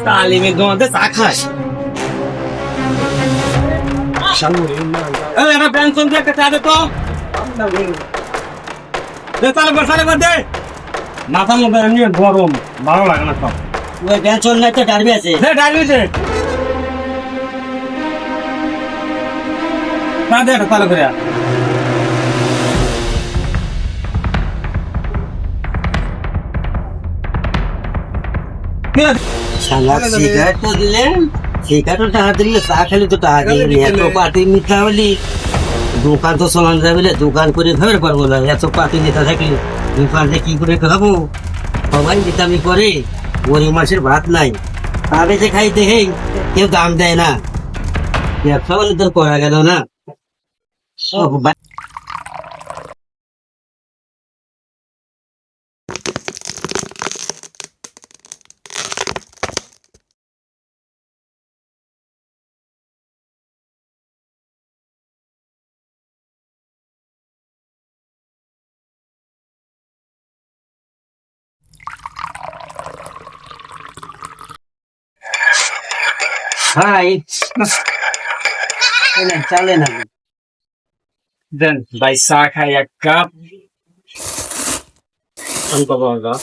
তালিমের দোকানে চা খাস একটা পেনশন দিয়ে একটা চা দে তো সাড়ে দে মাথা মধ্যে এমনি গরম ভালো লাগে না সব ওই পেনশন নাই তো ডারবি আছে ডাইরি দে না দে একটা চালু করে শালা সিগারেট তো দিলেন সিগারেটও টাকা দিলে চা খেলে তো টাকা দিলেন এত পার্টি মিথ্যা বলি দোকান তো চলানো যাবে না দোকান করে খাবার পারবো না এত পার্টি নেতা থাকলে দোকানটা কি করে খাবো সবাই নিতামি করে গরিব মাসের ভাত নাই তাদের যে খাই দেখে কেউ দাম দেয় না ব্যবসা বলে তো করা গেল না সব ভাই চালে না দেন ভাই চা খাই এক কাপ বাবা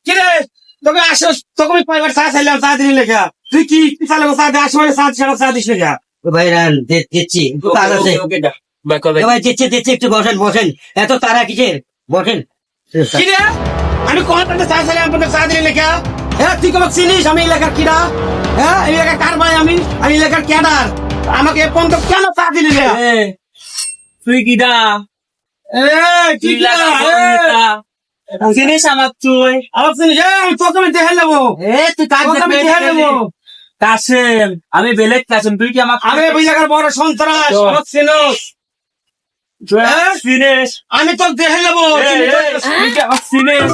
কিরে তোকে আসো তোকে আমি কয়বার চা চাইলাম চা দিলি লেখা তুই কি চালে চা দে আসো চা ছাড়া চা দিস লেখা ভাই দিচ্ছি একটু কাজ আছে ভাই দিচ্ছি দিচ্ছি একটু বসেন বসেন এত তারা কিসের বসেন কিরে আমি কোন চা চাইলাম তোকে চা দিলি লেখা হ্যাঁ তুই আমাকে চিনিস আমি এলাকার কিরা হ্যাঁ এই এলাকার কার ভাই আমি এলাকার ক্যাডার আমাকে এ পর্যন্ত কেন চা দিলি লেখা তুই কিডা তুই চিনিস আমার তুই আমার চিনিস আমি তোকে আমি দেখে নেবো তুই কাজ আমি দেখে নেবো কাসেম আমি বেলেগ কাসেম তুই কি আমার আমি ওই জায়গার বড় সন্ত্রাস আমার চিনোস চিনিস আমি তো দেখে নেবো তুই কি আমার চিনিস